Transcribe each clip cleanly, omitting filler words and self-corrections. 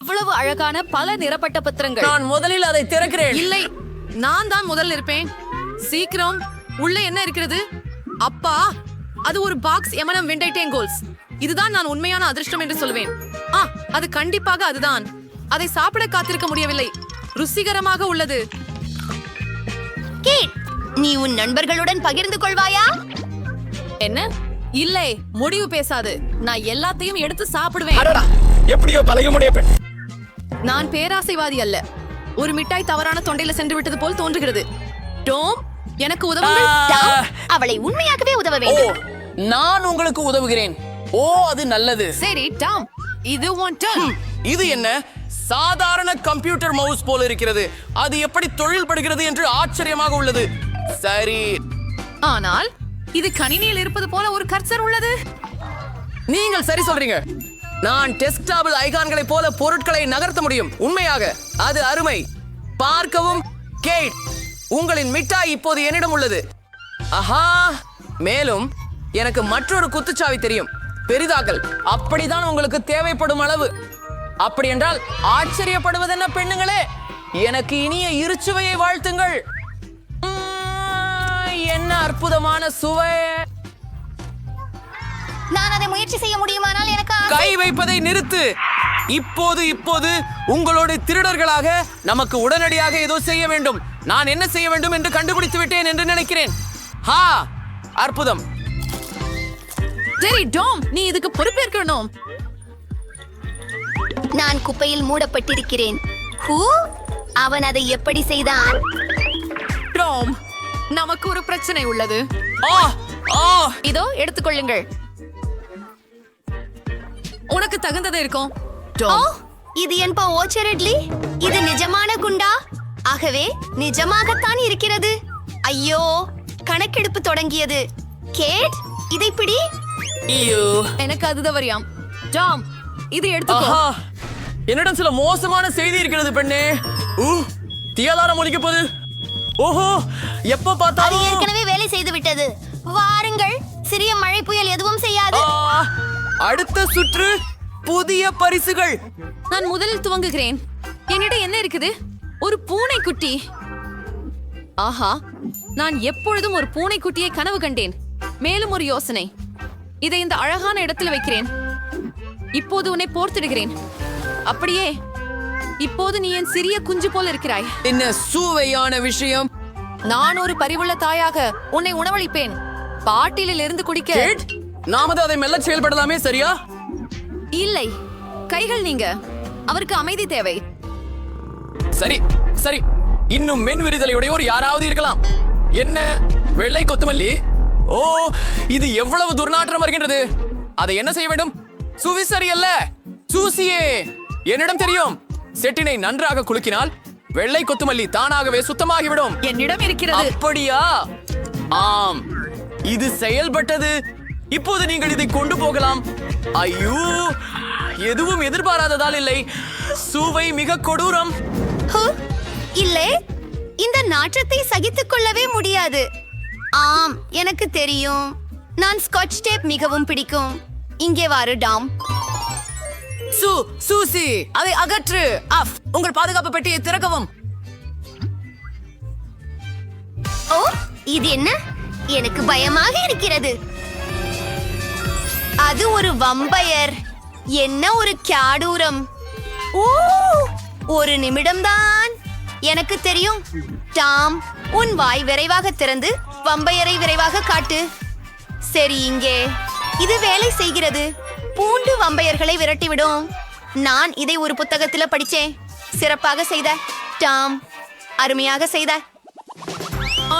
இவ்வளவு அழகான பல நிறப்பட்ட பத்திரங்கள். நான் முதலில் அதை திறக்கிறேன். இல்லை, நான் தான் முதல்ல இருப்பேன். சீக்கிரம், உள்ள என்ன இருக்கிறது? அப்பா, அது ஒரு பாக்ஸ் எமனம் விண்டைட்டேங்கோல்ஸ். இதுதான் நான் உண்மையான அதிர்ஷ்டம் என்று சொல்வேன். அது கண்டிப்பாக அதுதான். அதை சாப்பிட காத்திருக்க முடியவில்லை. ருசிகரமாக உள்ளது. கேட், நீ உன் நண்பர்களுடன் பகிர்ந்து கொள்வாயா? என்ன? இல்லை, முடிவு பேசாது. நான் எல்லாத்தையும் எடுத்து சாப்பிடுவேன். எப்படியோ பழகமுடைய பெண். நான் பேராசைவாதி அல்ல. ஒரு மிட்டாய் தவறான தொண்டையில சென்று விட்டது போல் தோன்றுகிறது. டோம், எனக்கு உதவுங்கள். டாம், அவளை உண்மையாகவே உதவ வேண்டும். நான் உங்களுக்கு உதவுகிறேன். அது நல்லது. சரி டாம், இது உன் டர்ன். இது என்ன? சாதாரண கம்ப்யூட்டர் மவுஸ் போல இருக்கிறது. அது எப்படி தொழில்படுகிறது என்று ஆச்சரியமாக உள்ளது. சரி, ஆனால் இது கணினியில் இருப்பது போல ஒரு கர்சர் உள்ளது. நீங்கள் சரி சொல்றீங்க. நான் டெஸ்க்டாப்பில் ஐகான்களை போல பொருட்களை நகர்த்த முடியும். உண்மையாக அது அருமை. பார்க்கவும். கேட், உங்களின் மிட்டாய் இப்போது என்னிடம் உள்ளது. ஆஹா, மேலும் எனக்கு மற்றொரு குத்துச்சாவி தெரியும். பெரிதாக்கல். அப்படிதான் உங்களுக்கு தேவைப்படும் அளவு. அப்படி என்றால் ஆச்சரியப்படுவதென்ன பெண்ணுங்களே? எனக்கு இனிய இருச்சுவையை வாழ்த்துங்கள். என்ன அற்புதமான சுவை! நான் அதை முயற்சி செய்ய முடியுமானால் எனக்கு கை வைப்பதை நிறுத்து. இப்போது உங்களோட திருடர்களாக நமக்கு உடனடியாக ஏதோ செய்ய வேண்டும். நான் என்ன செய்ய வேண்டும் என்று கண்டுபிடித்து விட்டேன் என்று நினைக்கிறேன். அற்புதம். சரி டாம், நீ இதுக்கு பொறுப்பேற்கணும். நான் குப்பையில் மூடப்பட்டிருக்கிறேன். அவன் அதை எப்படி செய்தான்? டாம், நமக்கு ஒரு பிரச்சனை உள்ளது. இதோ எடுத்துக்கொள்ளுங்கள். உனக்கு தகுந்தது இருக்கும். இது என்ப ஓச்சரட்லி. இது நிஜமான குண்டா? ஆகவே நிஜமாகத்தான் இருக்கிறது. ஐயோ, கணக்கெடுப்பு தொடங்கியது. கேட், இதை பிடி. எனக்கு அதுதான் வரியாம். டாம், இது எடுத்துக்கோ. என்னிடம் சில மோசமான செய்தி இருக்கிறது பெண்ணே. தீயாதாரம் ஒலிக்கப்போது. ஓஹோ, எப்ப அது பார்த்தாலும் ஏற்கனவே வேலை செய்து விட்டது. வாருங்கள், சிறிய மழை புயல் எதுவும் செய்யாது. அடுத்த சுற்று புதிய பரிசுகள். நான் முதலில் துவங்குகிறேன். என்னிடம் என்ன இருக்குது? ஒரு பூனைக்குட்டி. ஆஹா, நான் எப்பொழுதும் ஒரு பூனைக்குட்டியை கனவு கண்டேன். மேலும் ஒரு யோசனை. இதை இந்த அழகான இடத்தில் வைக்கிறேன். இப்போது உன்னை போர்த்திடுகிறேன். அப்படியே இப்போது நீ என் சிறிய குஞ்சு போல இருக்கிறாய். என்ன சுவையான விஷயம். நான் ஒரு பரிவுள்ள தாயாக உன்னை உணவளிப்பேன். பாட்டிலில் இருந்து குடிக்க. நாம அதை மெல்ல செயல்படலாமே, சரியா? இல்லை, கைகள் நீங்க. அவருக்கு அமைதி தேவை. சரி சரி, இன்னும் மென் விரிதலையுடையோர் யாராவது இருக்கலாம். என்ன வெள்ளை கொத்துமல்லி? இது எவ்வளவு துர்நாற்றம் வருகின்றது. அதை என்ன செய்ய வேண்டும்? சுவிசரி அல்ல, சூசியே. என்னிடம் தெரியும். செட்டினை நன்றாக குலுக்கினால் வெள்ளை கொத்துமல்லி தானாகவே சுத்தமாகிவிடும். என்னிடம் இருக்கிறது. அப்படியா? ஆம், இது செயல்பட்டது. இப்போது நீங்கள் இதை கொண்டு போகலாம். ஐயோ, எதுவும் எதிர்பாராததால் இல்லை. சுவை மிக கொடூரம். இல்லை, இந்த நாற்றத்தை சகித்துக் கொள்ளவே முடியாது. ஆம், எனக்கு தெரியும். நான் ஸ்காட்ச் டேப் மிகவும் பிடிக்கும். இங்கே வாரு டாம். சூசி, அதை அகற்று. உங்கள் பாதுகாப்பு பெட்டியை திறக்கவும். இது என்ன? எனக்கு பயமாக இருக்கிறது. அது ஒரு வம்பயர். என்ன ஒரு கியாடூரம். ஒரு நிமிடம்தான். எனக்கு தெரியும். டாம், உன் வாய் விரைவாக திறந்து வம்பயரை விரைவாக காட்டு. சரி, இங்கே இது வேலை செய்கிறது. பூண்டு வம்பயர்களை விரட்டிவிடும். நான் இதை ஒரு புத்தகத்துல படிச்சேன். சிறப்பாக செய்த டாம், அருமையாக செய்த.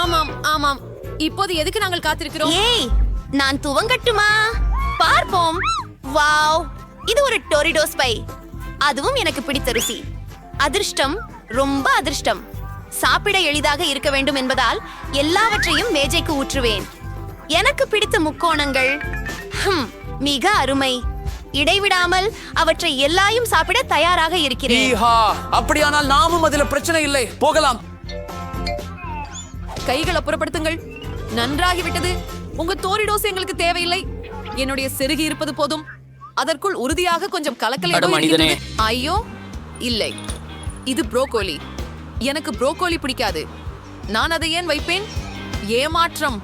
ஆமாம் ஆமாம். இப்போது எதுக்கு நாங்கள் காத்திருக்கிறோம்? ஏய், நான் துவங்கட்டுமா? பார்ப்போம். வாவ், இது ஒரு டோரிடோஸ் பை. அதுவும் எனக்கு பிடித்த ருசி. அதிர்ஷ்டம், ரொம்ப அதிர்ஷ்டம். சாப்பிட எளிதாக இருக்க வேண்டும் என்பதால் எல்லாவற்றையும் மேஜைக்கு ஊற்றுவேன். எனக்கு பிடித்த முக்கோணங்கள். மிக அருமை. இடைவிடாமல் அவற்றை எல்லாரும் சாப்பிட தயாராக இருக்கிறேன். அப்படியானால் நாமும் அதில் பிரச்சனை இல்லை, போகலாம். கைகளை புறப்படுத்துங்கள். நன்றாகிவிட்டது. உங்க டோரிடோஸ் எங்களுக்கு தேவையில்லை. என்னுடைய செருகி இருப்பது போதும். அதற்குள் உறுதியாக கொஞ்சம் கலக்கல். மனிதனே, ஐயோ, இல்லை, இது ப்ரோக்கோலி. எனக்கு ப்ரோக்கோலி பிடிக்காது. நான் அதை ஏன் வைப்பேன்? ஏமாற்றம்.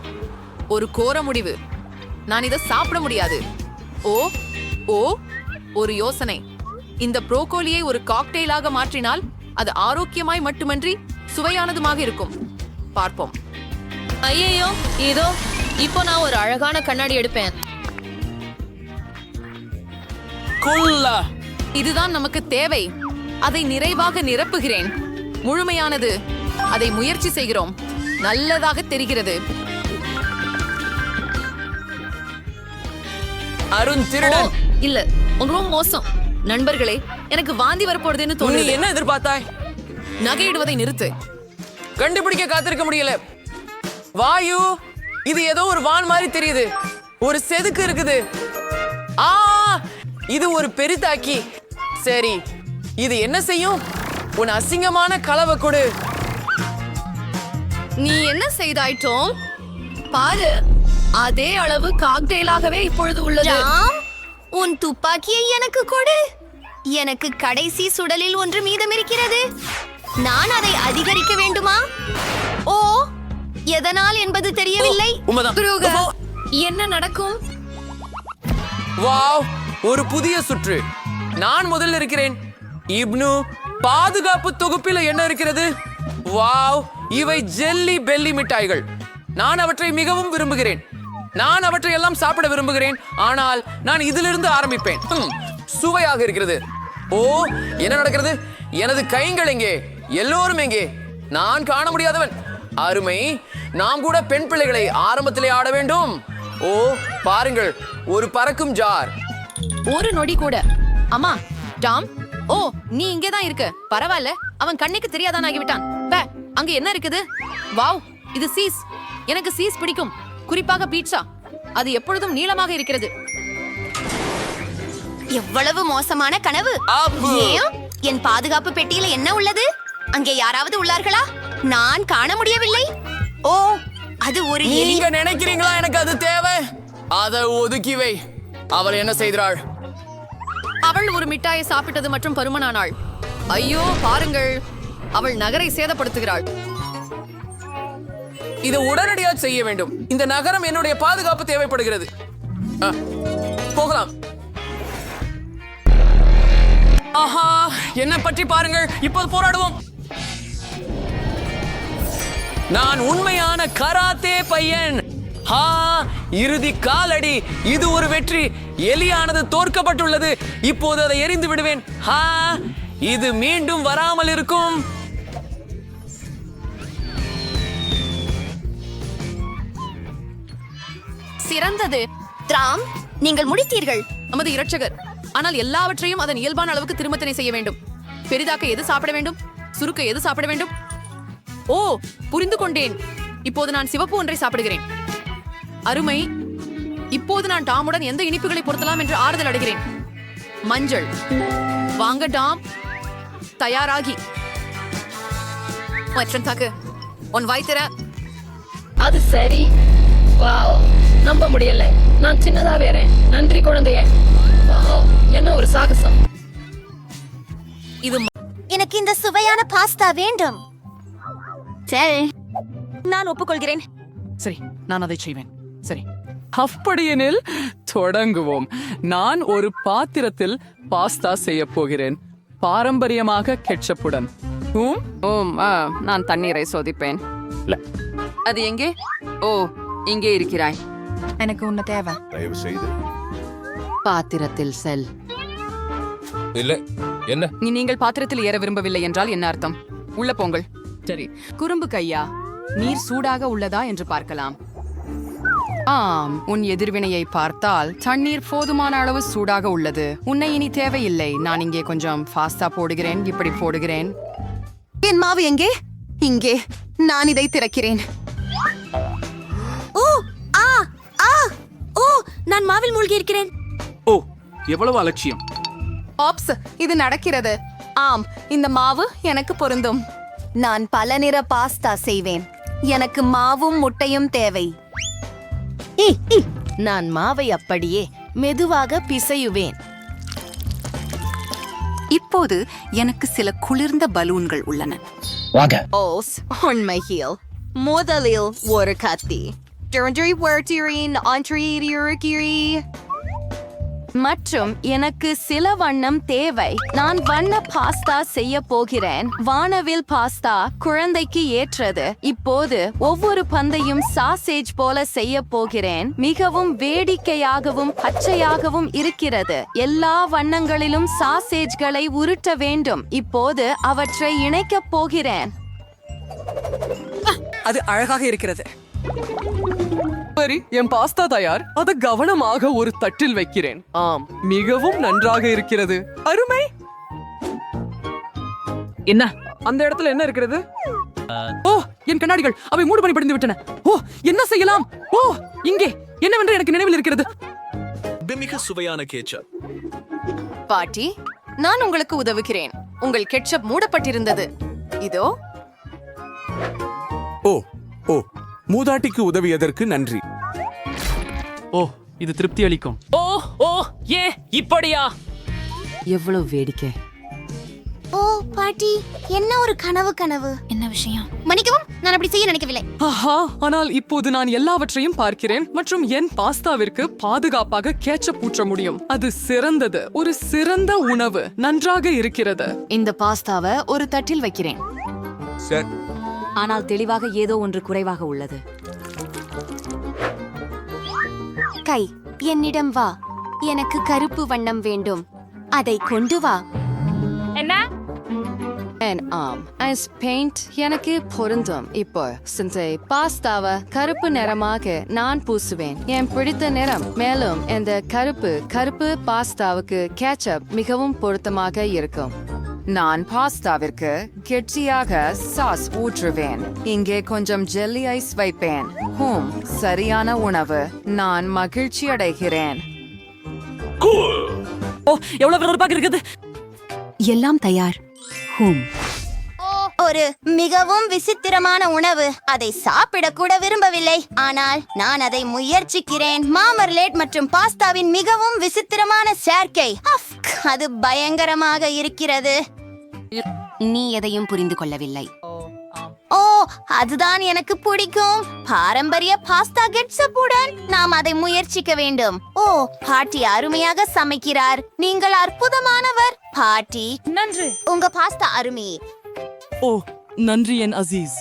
ஒரு கோர முடிவு. நான் இதை சாப்பிட முடியாது. ஓ ஓ ஒரு யோசனை. இந்த ப்ரோக்கோலியை ஒரு காக்டெயிலாக மாற்றினால் அது ஆரோக்கியமாய் மட்டுமன்றி சுவையானதுமாக இருக்கும். பார்ப்போம். ஐயோ, இதோ இப்போ நான் ஒரு அழகான கண்ணாடி எடுப்பேன். குல்லா இதுதான் நமக்கு தேவை. அதை நிறைவாக நிரப்புகிறேன். முழுமையானது. அதை முயற்சி செய்கிறோம். நல்லதாக தெரிகிறது. அருண் திருடன். இல்ல, ரொம்ப மோசம். நண்பர்களே, எனக்கு வாந்தி வரப்போறதுன்னு நீ தோணுது. என்ன எதிர்பார்த்தாய்? நகையிடுவதை நிறுத்து. கண்டுபிடிக்க காத்திருக்க முடியல. வாயு, இது ஏதோ ஒரு வான் மாதிரி தெரியுது. ஒரு செதுக்கு இருக்குது. ஆ, இது ஒரு பெரிதாக்கி. சரி, இது என்ன செய்யும்? உன் அசிங்கமான கலவை கொடு. நீ என்ன செய்தாயிட்டோம்? பாரு, அதே அளவு காக்டெயிலாகவே இப்பொழுது உள்ளது. ராம், உன் துப்பாக்கியை எனக்கு கொடு. எனக்கு கடைசி சுடலில் ஒன்று மீதம் இருக்கிறது. நான் அதை அதிகரிக்க வேண்டுமா? ஓ, எதனால் என்பது தெரியவில்லை. உண்மைதான். துருக, என்ன நடக்கும்? வாவ், ஒரு புதிய சுற்று. நான் முதல்ல இருக்கிறேன். இப்னு, பாதுகாப்பு தொகுப்பில் என்ன இருக்கிறது? வாவ், இவை ஜெல்லி பெல்லி மிட்டாய்கள். நான் அவற்றை மிகவும் விரும்புகிறேன். நான் அவற்றை எல்லாம் சாப்பிட விரும்புகிறேன். ஆனால் நான் இதிலிருந்து ஆரம்பிப்பேன். சுவையாக இருக்கிறது. ஓ, என்ன நடக்கிறது? எனது கைகள் எங்கே? எல்லோரும் எங்கே? நான் காண முடியாதவன். அருமை. நாம் கூட பெண் பிள்ளைகளை ஆரம்பத்திலே ஆட வேண்டும். ஓ, பாருங்கள், ஒரு பறக்கும் ஜார். ஒரு நொடி கூட. அம்மா, டாம். ஓ, நீ இங்கேதான் இருக்க. பரவாயில்ல, அவன் கண்ணுக்கு தெரியாதான் ஆகிவிட்டான். பே, அங்க என்ன இருக்குது? வாவ், இது சீஸ். எனக்கு சீஸ் பிடிக்கும், குறிப்பாக பீட்சா. அது எப்பொழுதும் நீளமாக இருக்கிறது. எவ்வளவு மோசமான கனவு. அப்பு. ஏன் என் பாதுகாப்பு பெட்டியில என்ன உள்ளது? அங்கே யாராவது உள்ளார்களா? நான் காண முடியவில்லை. ஓ, அது ஒரு எலி. நீங்க நினைக்கிறீங்களா எனக்கு அது தேவை? அதை ஒதுக்கி வை. அவள் என்ன செய்கிறாள்? அவள் ஒரு மிட்டாயை சாப்பிட்டது மற்றும் பருமனானாள். ஐயோ, பாருங்கள், அவள் நகரை சேதப்படுத்துகிறாள். இதை உடனடியாக செய்ய வேண்டும். இந்த நகரம் என்னுடைய பாதுகாப்பு தேவைப்படுகிறது. போகலாம். ஆஹா, என்ன பற்றி பாருங்கள். இப்போது போராடுவோம். நான் உண்மையான கராத்தே பையன். ஹா, இறுதி காலடி. இது ஒரு வெற்றி. எலியானது தோற்கப்பட்டுள்ளது. இப்போது அதை எரிந்து விடுவேன். ஹா, இது மீண்டும் வராமல் இருக்கும். சிறந்தது. ராம், நீங்கள் முடித்தீர்கள். நமது இரட்சகர். ஆனால் எல்லாவற்றையும் அதன் இயல்பான அளவுக்கு திருமத்தனை செய்ய வேண்டும். பெரிதாக்க எது சாப்பிட வேண்டும்? சுருக்க எது சாப்பிட வேண்டும்? ஓ, புரிந்து கொண்டேன். இப்போது நான் சிவப்பு ஒன்றை சாப்பிடுகிறேன். அருமை. இப்போது நான் டாமுடன் எந்த இனிப்புகளை பொருத்தலாம் என்று ஆறுதல் அடைகிறேன். மஞ்சள். வாங்க டாம், தயாராகி. மற்றும் தாக்கு உன் வாய்த்தர. அது சரி. வாவ், நம்ப முடியல. நான் சின்னதா வேறேன். நன்றி குழந்தையே. வாவ், என்ன ஒரு சாகசம். இது எனக்கு இந்த சுவையான பாஸ்தா வேண்டும். சரி, நான் ஒப்புக்கொள்கிறேன். சரி, நான் அதை செய்வேன். சரி, அப்படியெனில் தொடங்குவோம். நான் ஒரு பாத்திரத்தில் பாஸ்தா செய்ய போகிறேன், பாரம்பரியமாக கெட்சப்புடன். நான் தண்ணீரை சோதிப்பேன். அது எங்கே? ஓ, இங்கே இருக்கிறாய். எனக்கு உன்ன தேவை. தயவு செய்து பாத்திரத்தில் செல். இல்ல. என்ன? நீங்கள் பாத்திரத்தில் ஏற விரும்பவில்லை என்றால் என்ன அர்த்தம்? உள்ள போங்கள். சரி, குறும்பு கையா, நீர் சூடாக உள்ளதா என்று பார்க்கலாம். ஆம், உன் எதிர்வினையை பார்த்தால் தண்ணீர் போதுமான அளவு சூடாக உள்ளது. உன்னை இனி தேவையில்லை. நான் இங்கே கொஞ்சம் பாஸ்தா போடுகிறேன். இப்படி போடுகிறேன். என் மாவு எங்கே? இங்கே. நான் இதை திறக்கிறேன். ஓ, ஆ, ஆ, ஓ, நான் மாவில் மூழ்கி இருக்கிறேன். ஓ, எவ்வளவு அலட்சியம். ஆப்ஸ், இது நடக்கிறது. ஆம், இந்த மாவு எனக்கு பொருந்தும். நான் பல நிற பாஸ்தா செய்வேன். எனக்கு மாவும் முட்டையும் தேவை. நான் மாவை அப்படியே மெதுவாக பிசையுவேன். இப்போது எனக்கு சில குளிர்ந்த பலூன்கள் உள்ளன. ஓஸ் உண்மையில் முதலில் ஒரு கத்தி மற்றும் எனக்கு சில வண்ணம் தேவை. நான் வண்ண பாஸ்தா செய்ய போகிறேன். வானவில் பாஸ்தா குழந்தைக்கு ஏற்றது. இப்போது ஒவ்வொரு பந்தையும் சாசேஜ் போல செய்ய போகிறேன். மிகவும் வேடிக்கையாகவும் பச்சையாகவும் இருக்கிறது. எல்லா வண்ணங்களிலும் சாசேஜ்களை உருட்ட வேண்டும். இப்போது அவற்றை இணைக்கப் போகிறேன். அது அழகாக இருக்கிறது. சரி, என் பாஸ்தா தயார். அதை கவனமாக ஒரு தட்டில் வைக்கிறேன். ஆம், மிகவும் நன்றாக இருக்கிறது. அருமை. என்ன அந்த இடத்துல என்ன இருக்கிறது? ஓ, என் கண்ணாடிகள், அவை மூடுபனி படிந்து விட்டன. ஓ, என்ன செய்யலாம்? ஓ, இங்கே என்னவென்று எனக்கு நினைவில் இருக்கிறது. மிக சுவையான கேச்சப். பாட்டி, நான் உங்களுக்கு உதவுகிறேன். உங்கள் கெட்சப் மூடப்பட்டிருந்தது. இதோ. ஓ ஓ மூதாட்டிக்கு உதவியதற்கு நன்றி. ஓ, இது திருப்தி அளிக்கும். ஓ ஓ ஏன் இப்படியா? எவ்வளவு வேடிக்கை. ஓ பாட்டி, என்ன ஒரு கனவு. என்ன விஷயம்? மன்னிக்கவும், நான் அப்படி செய்ய நினைக்கவில்லை. ஆஹா, ஆனால் இப்போது நான் எல்லாவற்றையும் பார்க்கிறேன் மற்றும் என் பாஸ்தாவிற்கு பாதுகாப்பாக கேட்சப் ஊற்ற முடியும். அது சிறந்தது. ஒரு சிறந்த உணவு. நன்றாக இருக்கிறது. இந்த பாஸ்தாவை ஒரு தட்டில் வைக்கிறேன். சார், ஆனால் தெளிவாக ஏதோ ஒன்று குறைவாக உள்ளது. கை, என்னிடம் வா. எனக்கு கருப்பு வண்ணம் வேண்டும். அதை கொண்டு வா. ஆம், ஐஸ் பெயிண்ட் எனக்கு பொருந்தும். இப்போ சிந்தை பாஸ்தாவை கருப்பு நிறமாக நான் பூசுவேன். என் பிடித்த நிறம். மேலும் இந்த கருப்பு பாஸ்தாவுக்கு கேட்சப் மிகவும் பொருத்தமாக இருக்கும். நான் பாஸ்தாவிற்கு கெட்டியாக சாஸ் ஊற்றுவேன். இங்கே கொஞ்சம் ஜெல்லி ஐஸ் வைப்பேன். சரியான உணவு. நான் மகிழ்ச்சி அடைகிறேன். ஓ, எவ்வளவு விறுவிறுப்பாக இருக்குது. எல்லாம் தயார். ஒரு மிகவும் விசித்திரமான உணவு. அதை சாப்பிட கூட விரும்பவில்லை, ஆனால் நான் அதை முயற்சிக்கிறேன். மாமர்லேட் மற்றும் பாஸ்தாவின் மிகவும் விசித்திரமான சேர்க்கை. அது பயங்கரமாக இருக்கிறது. நீ எதையும் புரிந்து கொள்ளவில்லை. ஓ, அதுதான் எனக்கு பிடிக்கும். பாரம்பரிய பாஸ்தா கெட்சப்புடன் நாம் அதை முயற்சிக்க வேண்டும். ஓ, பாட்டி அருமையாக சமைக்கிறார். நீங்கள் அற்புதமானவர் பாட்டி. நன்றி. உங்க பாஸ்தா அருமை. ஓ, நன்றி என் அசீஸ்.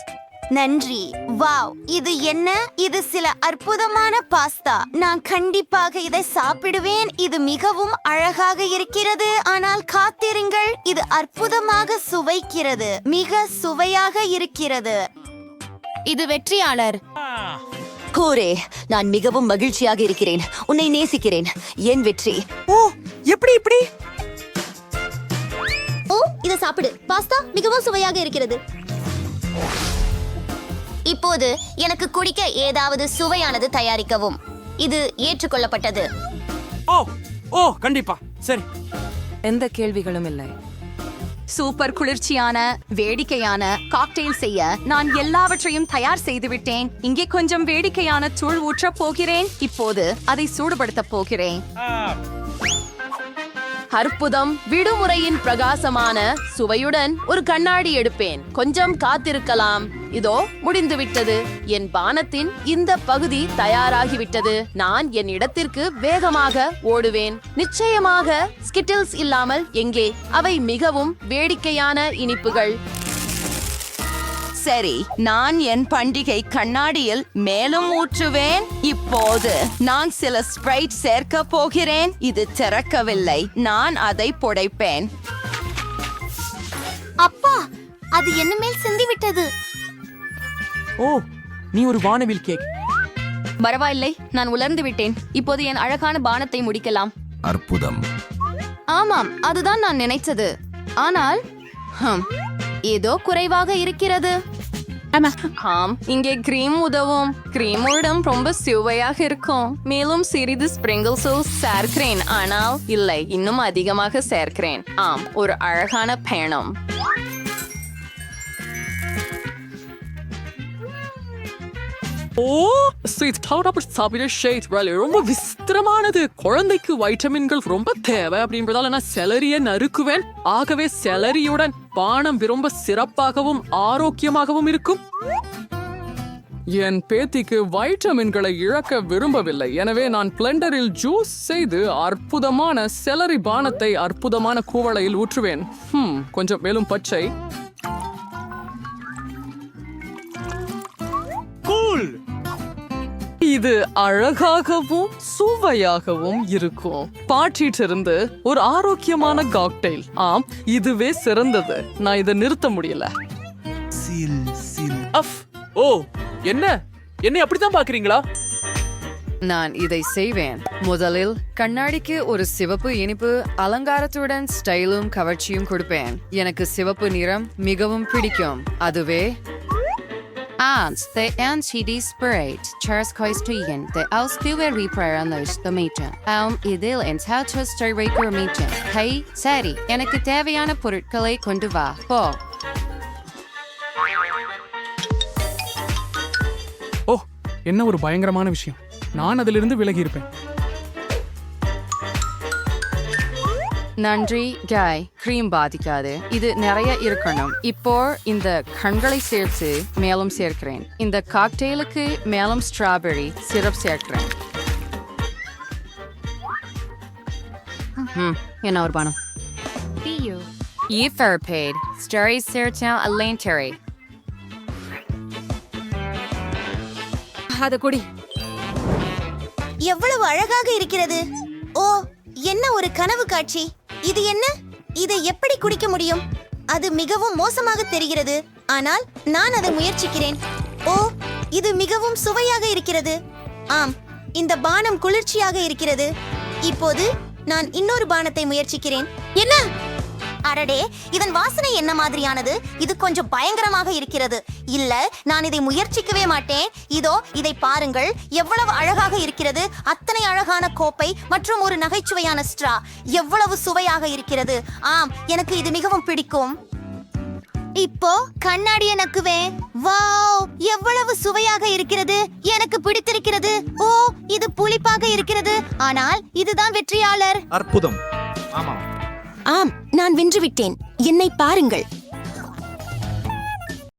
நன்றி. வாவ், இது என்ன? இது சில அற்புதமான பாஸ்தா. நான் கண்டிப்பாக இதை சாப்பிடுவேன். இது மிகவும் அழகாக இருக்கிறது. ஆனால் காத்திருங்கள், இது அற்புதமாக சுவைக்கிறது. மிக சுவையாக இருக்கிறது. இது வெற்றியாளர். கோரே, நான் மிகவும் மகிழ்ச்சியாக இருக்கிறேன். உன்னை நேசிக்கிறேன். என் வெற்றி. ஓ, எப்படி? ஓ, இதை சாப்பிடு. பாஸ்தா மிகவும் சுவையாக இருக்கிறது. இப்போது எனக்கு குடிக்க ஏதாவது சுவையானது தயாரிக்கவும். இது ஏற்றுக்கொள்ளப்பட்டது. ஓ, கண்டிப்பா. சரி. எந்த கேள்விகளும் இல்லை. சூப்பர் குளிர்ச்சியான வேடிக்கையான காக்டெயில் செய்ய நான் எல்லாவற்றையும் தயார் செய்துவிட்டேன். இங்கே கொஞ்சம் வேடிக்கையான தூள் ஊற்றப் போகிறேன். இப்போது அதை சூடுபடுத்த போகிறேன். அற்புதம். விடுமுறையின் பிரகாசமான சுவையுடன் ஒரு கண்ணாடி எடுப்பேன். கொஞ்சம் காத்திருக்கலாம். இதோ முடிந்துவிட்டது. என் பானத்தின் இந்த பகுதி தயாராகிவிட்டது. நான் என் இடத்திற்கு வேகமாக ஓடுவேன். நிச்சயமாக ஸ்கிட்டில்ஸ் இல்லாமல் எங்கே? அவை மிகவும் வேடிக்கையான இனிப்புகள். சரி, நான் என் பண்டிகை கண்ணாடியில் மேலும் ஊற்றுவேன். இப்போது நான் சில ஸ்ப்ரைட் சேர்க்க போகிறேன். இது திறக்கவில்லை. நான் அதை புடைப்பேன். அப்பா, அது என்ன மேல் சிந்திவிட்டது. ஓ, நீ ஒரு வானவில் கேக். பரவாயில்லை, நான் உலர்ந்து விட்டேன். இப்போது என் அழகான பானத்தை முடிக்கலாம். அற்புதம். ஆமாம், அதுதான் நான் நினைத்தது. ஆனால் ஏதோ குறைவாக இருக்கிறது. ஆம், இங்கே கிரீம் உதவும். கிரீமுடன் ரொம்ப சுவையாக இருக்கும். மேலும் சிறிது ஸ்பிரிங்கிள்ஸும் சேர்க்கிறேன். ஆனால் இல்லை, இன்னும் அதிகமாக சேர்க்கிறேன். ஆம், ஒரு அழகான பயணம். ஓ ஸ்வீட் அப்படி சாப்பிட ஷேட் ரொம்ப விசித்திரமானது. குழந்தைக்கு வைட்டமின்கள் ரொம்ப தேவை அப்படின்றதால நான் செலரியை நறுக்குவேன். ஆகவே செலரியுடன் பானம் ரொம்ப சிறப்பாகவும் ஆரோக்கியமாகவும் இருக்கும். என் பேத்திக்கு வைட்டமின்களை இழக்க விரும்பவில்லை. எனவே நான் பிளெண்டரில் ஜூஸ் செய்து அற்புதமான செலரி பானத்தை அற்புதமான கூவளையில் ஊற்றுவேன். கொஞ்சம் மேலும் பச்சை. இது அழகாகவும் சுவையாகவும் இருக்கும். பாட்டிட்டிருந்து ஒரு ஆரோக்கியமான காக்டெயில். ஆம், இதுவே சிறந்தது. நான் இதை நிறுத்த முடியல. ஓ என்ன என்னை அப்படித்தான் பாக்குறீங்களா? நான் இதை செய்வேன். முதலில் கண்ணாடிக்கு ஒரு சிவப்பு இனிப்பு அலங்காரத்துடன் ஸ்டைலும் கவர்ச்சியும் கொடுப்பேன். எனக்கு சிவப்பு நிறம் மிகவும் பிடிக்கும். அதுவே de antidepressant Charles Coistigan de Ausführung Reparanlos the Mädchen. இதில் என் சாச்சஸ்டர் வைக்கிற மீச்சன். ஹை சரி, எனக்கு தேவையான பொருட்களை கொண்டு வா போ. ஓ, என்ன ஒரு பயங்கரமான விஷயம். நான் அதிலிருந்து விலகி இருப்பேன். நன்றி காய். கிரீம் பாதிக்காது. இது நிறைய இருக்கணும். இப்போ இந்த கண்களை சேர்த்து மேலும் சேர்க்கிறேன். இந்த காக்டெயிலுக்கு மேலும் ஸ்ட்ராபெரி சிரப் சேர்க்கிறேன். என்ன ஒரு பானம். Fairpaid Starry Sertan Alanteri. அத குடி. எவ்வளவு அழகாக இருக்கிறது. ஓ, என்ன ஒரு கனவு காட்சி. இது என்ன? இதை எப்படி குடிக்க முடியும்? அது மிகவும் மோசமாக தெரிகிறது. ஆனால் நான் அதை முயற்சிக்கிறேன். ஓ, இது மிகவும் சுவையாக இருக்கிறது. ஆம், இந்த பானம் குளிர்ச்சியாக இருக்கிறது. இப்போது நான் இன்னொரு பானத்தை முயற்சிக்கிறேன். என்ன? அடடே, இதன் வாசனை என்ன மாதிரியானது? இது கொஞ்சம் பயங்கரமாக இருக்கிறது. இல்ல, நான் இதை முயற்சிக்கவே மாட்டேன். இதோ இதை பாருங்கள், எவ்வளவு அழகாக இருக்கிறது. அத்தனை அழகான கோப்பை மற்றும் ஒரு நகைச்சுவையான ஸ்ட்ரா. எவ்வளவு சுவையாக இருக்கிறது. ஆம், எனக்கு இது மிகவும் பிடிக்கும். இப்போ கண்ணாடியை நக்குவேன். வாவ், எவ்வளவு சுவையாக இருக்கிறது. எனக்கு பிடித்திருக்கிறது. ஓ, இது புளிப்பாக இருக்கிறது. ஆனால் இதுதான் வெற்றியாளர். அற்புதம். ஆமாம். ஆம், நான் வென்றுவிட்டேன். என்னை பாருங்கள்.